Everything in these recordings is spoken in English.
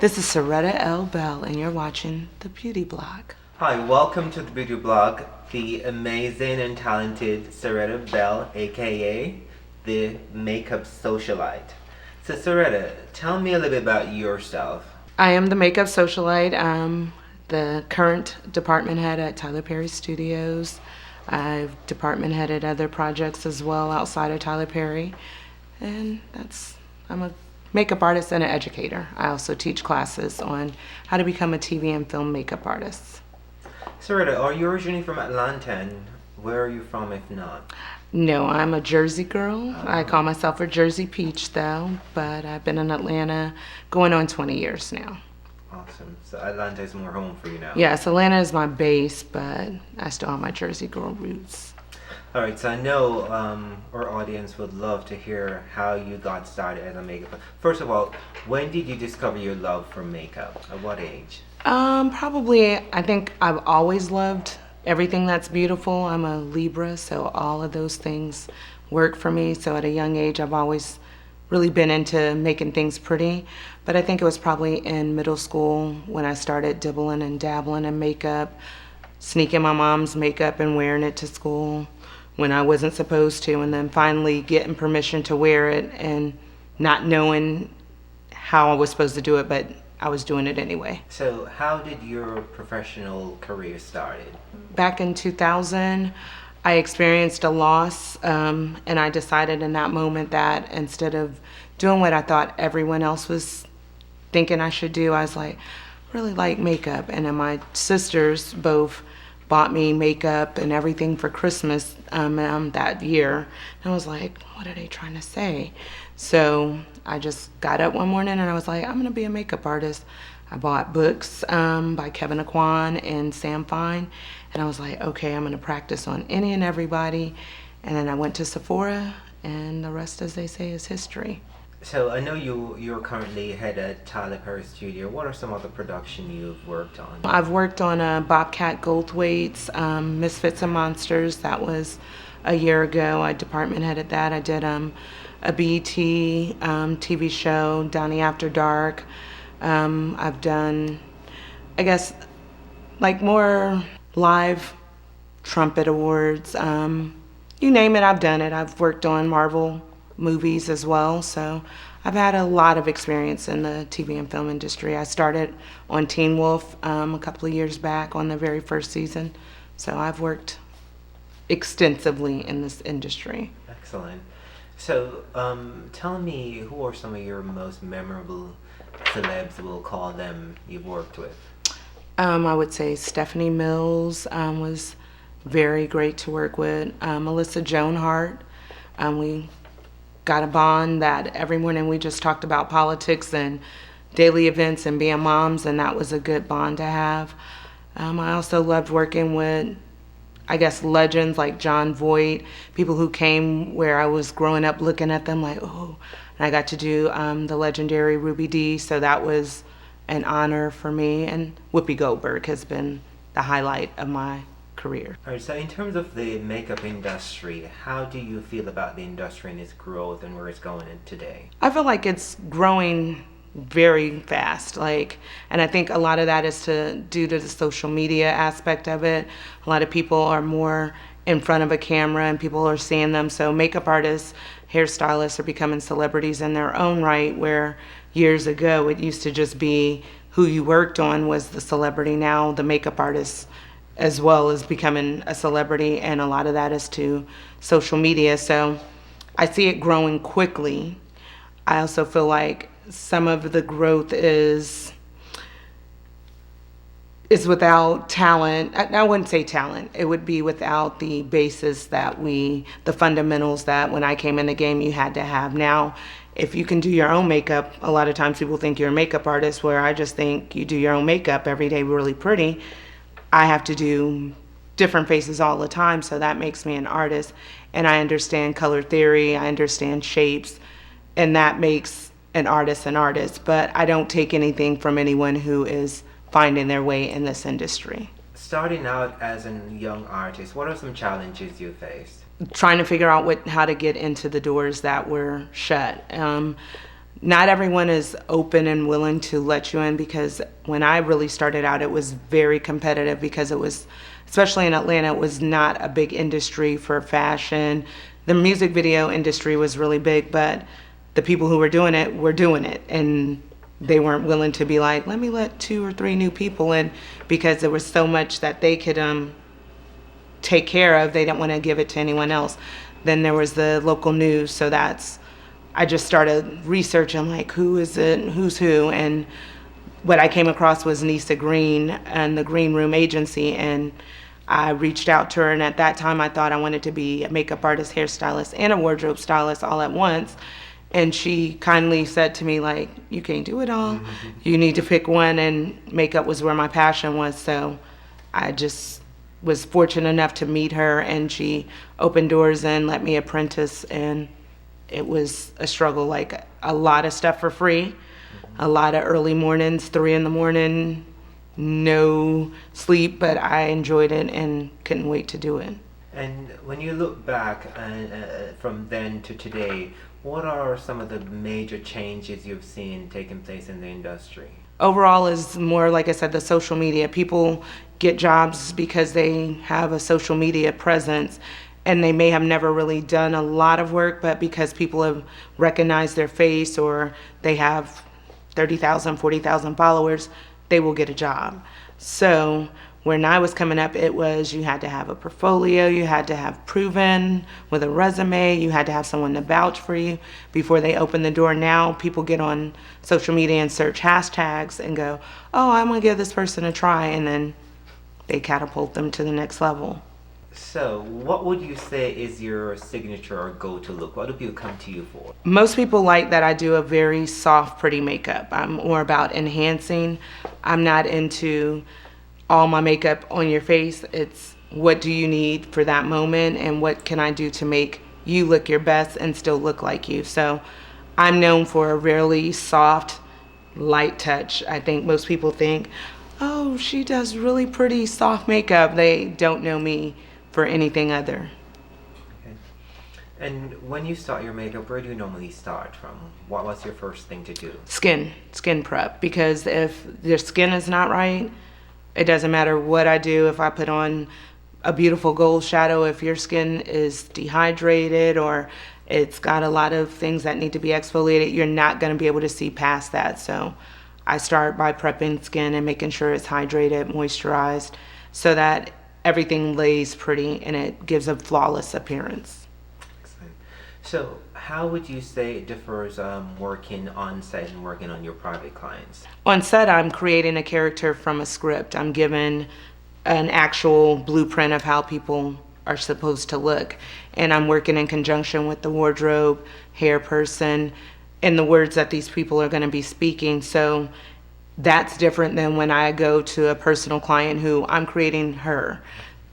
This is Syretta L. Bell, and you're watching The Beauty Blog. Hi, welcome to the Beauty Blog. The amazing and talented Syretta Bell, aka the makeup socialite. So Syretta, tell me a little bit about yourself. I am the makeup socialite. I'm the current department head at Tyler Perry Studios. I've department headed other projects as well outside of Tyler Perry. And I'm a makeup artist and an educator. I also teach classes on how to become a TV and film makeup artist. Syretta, are you originally from Atlanta, and where are you from if not? No, I'm a Jersey girl. I call myself a Jersey peach though, but I've been in Atlanta going on 20 years now. Awesome. So Atlanta is more home for you now. Yes, Atlanta is my base, but I still have my Jersey girl roots. All right, so I know our audience would love to hear how you got started as a makeup. First of all, when did you discover your love for makeup? At what age? Probably, I think I've always loved everything that's beautiful. I'm a Libra, so all of those things work for me. So at a young age, I've always really been into making things pretty. But I think it was probably in middle school when I started dibbling and dabbling in makeup, sneaking my mom's makeup and wearing it to school when I wasn't supposed to, and then finally getting permission to wear it and not knowing how I was supposed to do it, but I was doing it anyway. So how did your professional career started? Back in 2000, I experienced a loss, and I decided in that moment that instead of doing what I thought everyone else was thinking I should do, I was like, really like makeup. And then my sisters both bought me makeup and everything for Christmas that year. And I was like, what are they trying to say? So I just got up one morning and I was like, I'm gonna be a makeup artist. I bought books by Kevin Aquan and Sam Fine. And I was like, okay, I'm gonna practice on any and everybody. And then I went to Sephora, and the rest, as they say, is history. So I know you're currently head at Tyler Perry Studio. What are some other production you've worked on? I've worked on Bobcat Goldthwait's Misfits and Monsters. That was a year ago. I department headed that. I did a BET TV show, Donnie After Dark. I've done, I guess, like more live trumpet awards. You name it, I've done it. I've worked on Marvel movies as well, so I've had a lot of experience in the TV and film industry. I started on Teen Wolf a couple of years back on the very first season, so I've worked extensively in this industry. Excellent. So tell me, who are some of your most memorable celebs, we'll call them, you've worked with? I would say Stephanie Mills was very great to work with. Melissa Joan Hart. We got a bond that every morning we just talked about politics and daily events and being moms, and that was a good bond to have. I also loved working with, I guess, legends like John Voight, people who came where I was growing up looking at them like, oh, and I got to do the legendary Ruby Dee, so that was an honor for me, and Whoopi Goldberg has been the highlight of my career. All right, so in terms of the makeup industry, how do you feel about the industry and its growth and where it's going in today? I feel like it's growing very fast, and I think a lot of that is due to the social media aspect of it. A lot of people are more in front of a camera and people are seeing them, so makeup artists, hairstylists are becoming celebrities in their own right, where years ago it used to just be who you worked on was the celebrity. Now the makeup artists as well as becoming a celebrity, and a lot of that is to social media. So I see it growing quickly. I also feel like some of the growth is without talent. I wouldn't say talent. It would be without the basis the fundamentals that when I came in the game you had to have. Now, if you can do your own makeup, a lot of times people think you're a makeup artist, where I just think you do your own makeup every day really pretty. I have to do different faces all the time, so that makes me an artist. And I understand color theory, I understand shapes, and that makes an artist an artist. But I don't take anything from anyone who is finding their way in this industry. Starting out as a young artist, what are some challenges you faced? Trying to figure out how to get into the doors that were shut. not everyone is open and willing to let you in, because when I really started out, it was very competitive, because it was, especially in Atlanta, it was not a big industry for fashion. The music video industry was really big, but the people who were doing it, and they weren't willing to be like, let me let 2 or 3 new people in, because there was so much that they could take care of. They didn't want to give it to anyone else. Then there was the local news, so I just started researching, like, who is it, who's who, and what I came across was Nisa Green and the Green Room Agency, and I reached out to her, and at that time I thought I wanted to be a makeup artist, hairstylist, and a wardrobe stylist all at once. And she kindly said to me, like, you can't do it all. You need to pick one, and makeup was where my passion was. So I just was fortunate enough to meet her, and she opened doors and let me apprentice, and it was a struggle, like a lot of stuff for free, a lot of early mornings, 3 in the morning, no sleep, but I enjoyed it and couldn't wait to do it. And when you look back from then to today, what are some of the major changes you've seen taking place in the industry? Overall is more, like I said, the social media. People get jobs because they have a social media presence, and they may have never really done a lot of work, but because people have recognized their face, or they have 30,000, 40,000 followers, they will get a job. So when I was coming up, it was, you had to have a portfolio, you had to have proven with a resume, you had to have someone to vouch for you before they open the door. Now people get on social media and search hashtags and go, oh, I'm gonna give this person a try, and then they catapult them to the next level. So what would you say is your signature or go-to look? What do people come to you for? Most people like that I do a very soft, pretty makeup. I'm more about enhancing. I'm not into all my makeup on your face. It's what do you need for that moment, and what can I do to make you look your best and still look like you. So I'm known for a really soft, light touch. I think most people think, oh, she does really pretty soft makeup. They don't know me for anything other. Okay. And when you start your makeup, where do you normally start from? What was your first thing to do? Skin prep, because if your skin is not right, it doesn't matter what I do. If I put on a beautiful gold shadow, if your skin is dehydrated or it's got a lot of things that need to be exfoliated, you're not going to be able to see past that. So I start by prepping skin and making sure it's hydrated, moisturized, so that everything lays pretty and it gives a flawless appearance. Excellent. So how would you say it differs working on set and working on your private clients? On set, I'm creating a character from a script. I'm given an actual blueprint of how people are supposed to look, and I'm working in conjunction with the wardrobe, hair person, and the words that these people are going to be speaking. So that's different than when I go to a personal client who I'm creating her,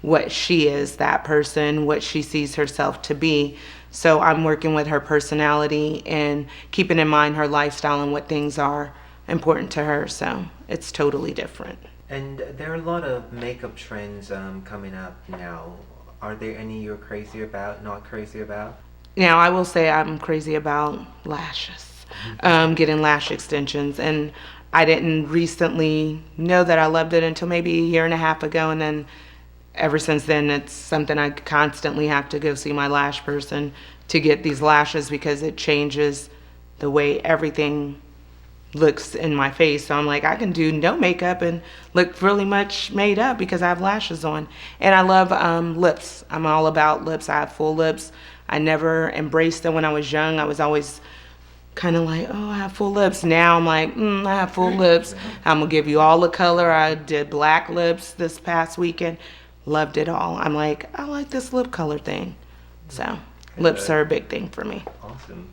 what she is, that person, what she sees herself to be. So I'm working with her personality and keeping in mind her lifestyle and what things are important to her. So it's totally different. And there are a lot of makeup trends coming up now. Are there any you're crazy about, not crazy about? Now, I will say I'm crazy about lashes, getting lash extensions. And I didn't recently know that I loved it until maybe a year and a half ago. And then ever since then, it's something I constantly have to go see my lash person to get these lashes, because it changes the way everything looks in my face. So I'm like, I can do no makeup and look really much made up because I have lashes on. And I love lips. I'm all about lips. I have full lips. I never embraced them when I was young. I was always kind of like, oh, I have full lips. Now I'm like, I have full lips. I'm gonna give you all the color. I did black lips this past weekend. Loved it all. I'm like, I like this lip color thing. So lips are a big thing for me. Awesome.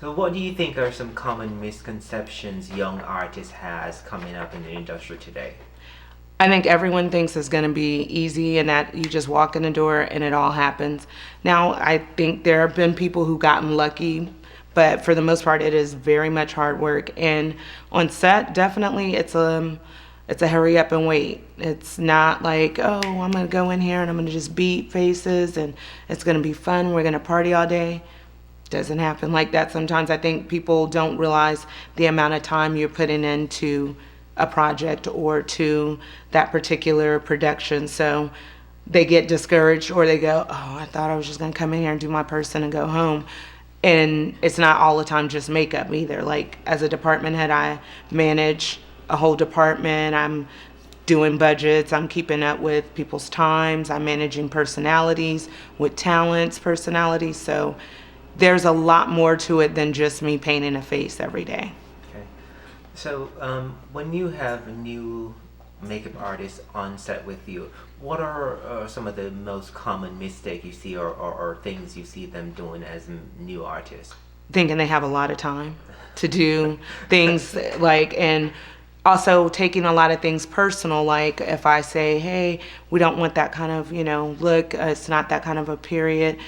So what do you think are some common misconceptions young artists has coming up in the industry today? I think everyone thinks it's going to be easy and that you just walk in the door and it all happens. Now, I think there have been people who gotten lucky, but for the most part, it is very much hard work. And on set, definitely it's a hurry up and wait. It's not like, oh, I'm going to go in here and I'm going to just beat faces and it's going to be fun. We're going to party all day. doesn't happen like that. Sometimes I think people don't realize the amount of time you're putting into a project or to that particular production. So they get discouraged, or they go, oh, I thought I was just going to come in here and do my person and go home. And it's not all the time just makeup either. Like, as a department head, I manage a whole department. I'm doing budgets. I'm keeping up with people's times. I'm managing personalities with talents, personalities. So there's a lot more to it than just me painting a face every day. Okay. So when you have new makeup artists on set with you, what are some of the most common mistakes you see, or things you see them doing as new artists? Thinking they have a lot of time to do things, like, and also taking a lot of things personal. Like, if I say, hey, we don't want that kind of, look, it's not that kind of a period.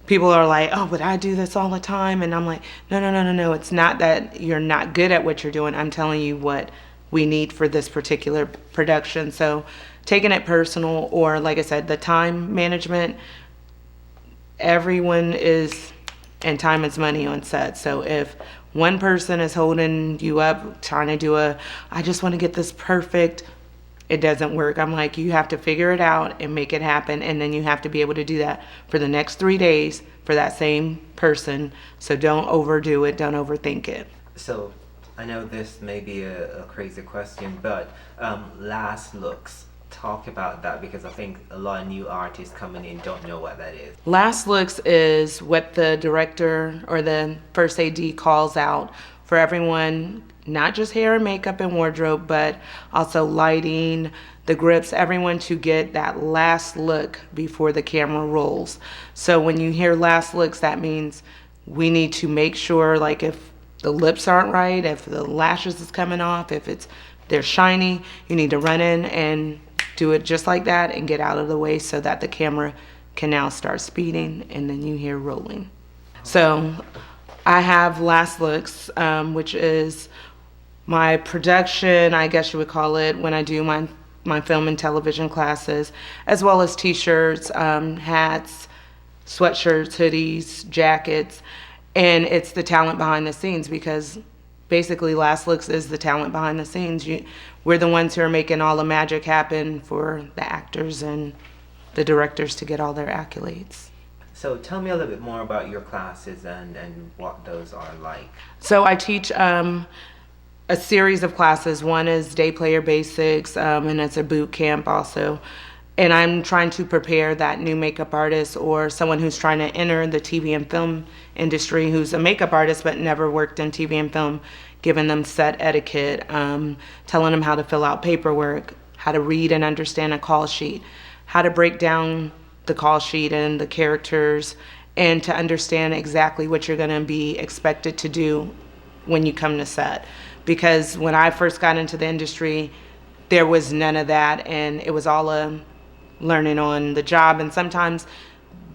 People are like, oh, but I do this all the time. And I'm like, no. It's not that you're not good at what you're doing. I'm telling you what we need for this particular production. So taking it personal, or like I said, the time management, everyone is, and time is money on set. So if one person is holding you up, trying to do I just want to get this perfect, it doesn't work. I'm like, you have to figure it out and make it happen. And then you have to be able to do that for the next 3 days for that same person. So don't overdo it. Don't overthink it. So I know this may be a crazy question, but last looks. Talk about that, because I think a lot of new artists coming in don't know what that is. Last looks is what the director or the first AD calls out for everyone, not just hair and makeup and wardrobe, but also lighting, the grips, everyone to get that last look before the camera rolls. So when you hear last looks, that means we need to make sure, like, if the lips aren't right, if the lashes is coming off, if they're shiny, you need to run in and do it just like that and get out of the way so that the camera can now start speeding, and then you hear rolling. So I have last looks, which is my production, I guess you would call it, when I do my film and television classes, as well as t-shirts, hats, sweatshirts, hoodies, jackets. And it's the talent behind the scenes, because basically last looks is the talent behind the scenes. We're the ones who are making all the magic happen for the actors and the directors to get all their accolades. So tell me a little bit more about your classes and what those are like. So I teach a series of classes. One is Day Player Basics, and it's a boot camp also. And I'm trying to prepare that new makeup artist, or someone who's trying to enter the TV and film industry, who's a makeup artist but never worked in TV and film, giving them set etiquette, telling them how to fill out paperwork, how to read and understand a call sheet, how to break down the call sheet and the characters, and to understand exactly what you're going to be expected to do when you come to set. Because when I first got into the industry, there was none of that, and it was all a learning on the job, and sometimes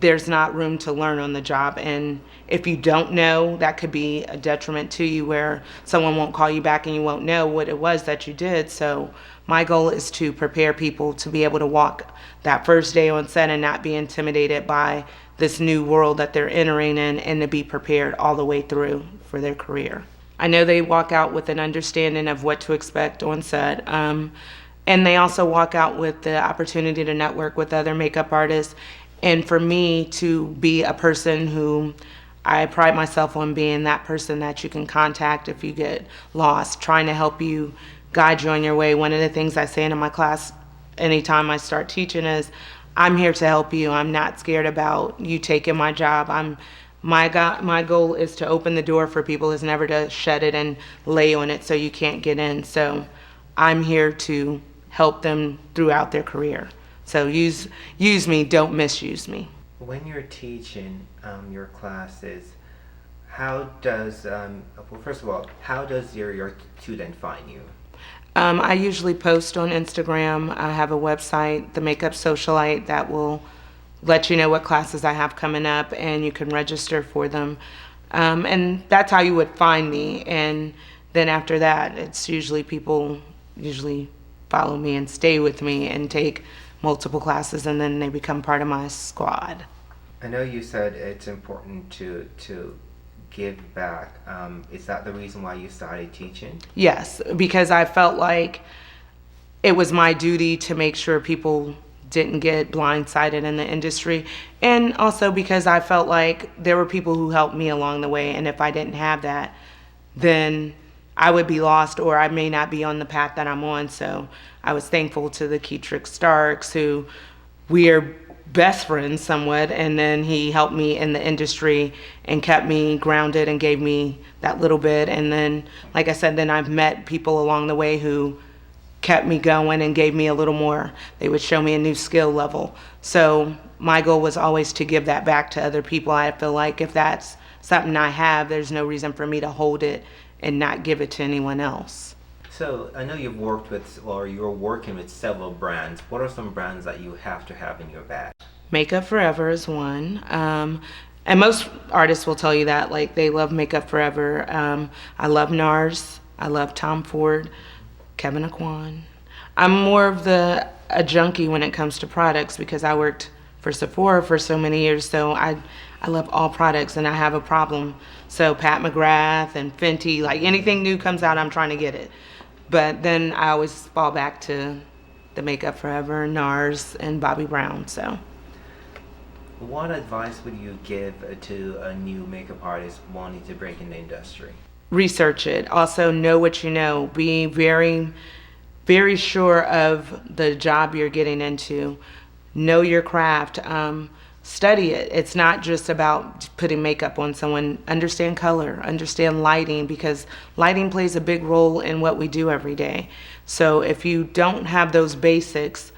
there's not room to learn on the job, and if you don't know, that could be a detriment to you, where someone won't call you back and you won't know what it was that you did. So my goal is to prepare people to be able to walk that first day on set and not be intimidated by this new world that they're entering in, and to be prepared all the way through for their career. I know they walk out with an understanding of what to expect on set, and they also walk out with the opportunity to network with other makeup artists. And for me to be a person who, I pride myself on being that person that you can contact if you get lost, trying to help you, guide you on your way. One of the things I say in my class anytime I start teaching is, I'm here to help you. I'm not scared about you taking my job. My goal is to open the door for people, is never to shut it and lay on it so you can't get in. So I'm here to help them throughout their career. So use me, don't misuse me. When you're teaching your classes, how does, well, first of all, how does your student find you? I usually post on Instagram. I have a website, The Makeup Socialite, that will let you know what classes I have coming up, and you can register for them. And that's how you would find me. And then after that, it's usually people follow me and stay with me and take multiple classes, and then they become part of my squad. I know you said it's important to give back. Is that the reason why you started teaching? Yes, because I felt like it was my duty to make sure people didn't get blindsided in the industry. And also because I felt like there were people who helped me along the way. And if I didn't have that, then I would be lost, or I may not be on the path that I'm on. So I was thankful to the Keytrick Starks, who we are best friends somewhat. And then he helped me in the industry and kept me grounded and gave me that little bit. And then, like I said, then I've met people along the way who kept me going and gave me a little more. They would show me a new skill level. So my goal was always to give that back to other people. I feel like if that's something I have, there's no reason for me to hold it and not give it to anyone else. So I know you've worked with, or you're working with several brands. What are some brands that you have to have in your bag? Makeup Forever is one. And most artists will tell you that, like, they love Makeup Forever. I love NARS. I love Tom Ford, Kevin Aquan. I'm more of a junkie when it comes to products because I worked for Sephora for so many years. So I love all products, and I have a problem. So Pat McGrath and Fenty, like anything new comes out, I'm trying to get it. But then I always fall back to the Makeup Forever, NARS, and Bobbi Brown. So What advice would you give to a new makeup artist wanting to break in the industry? research it. Also know what you know. Be very, very sure of the job you're getting into. Know your craft. Study it. It's not just about putting makeup on someone. Understand color, understand lighting, because lighting plays a big role in what we do every day. So if you don't have those basics,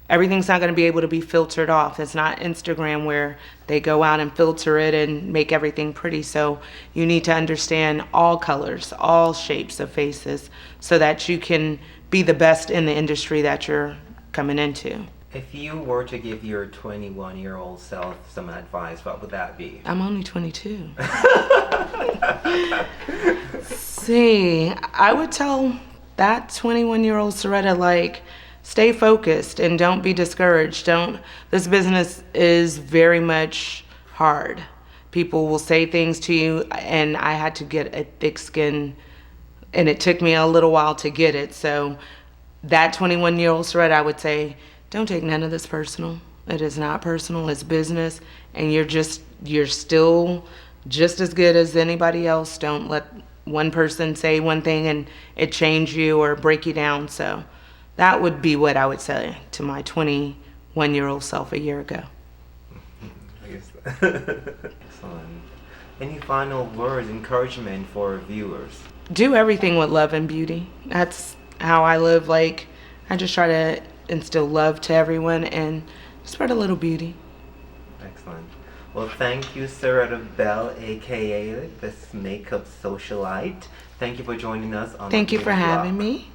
everything's not going to be able to be filtered off. It's not Instagram where they go out and filter it and make everything pretty. So you need to understand all colors, all shapes of faces, so that you can be the best in the industry that you're coming into. If you were to give your 21-year-old self some advice, what would that be? I'm only 22. See, I would tell that 21-year-old Syretta, like, stay focused and don't be discouraged. This business is very much hard. People will say things to you, and I had to get a thick skin, and it took me a little while to get it. So that 21-year-old Syretta, I would say, don't take none of this personal. It is not personal, it's business, and you're still just as good as anybody else. Don't let one person say one thing and it change you or break you down. So that would be what I would say to my 21-year-old self a year ago. I guess Excellent. Any final words, encouragement for viewers? Do everything with love and beauty. That's how I live. Like, I just try to instill love to everyone and spread a little beauty. Excellent. Well, thank you, Syretta Bell, aka this makeup socialite. Thank you for joining us on Thank the you for Beauty having Block. me.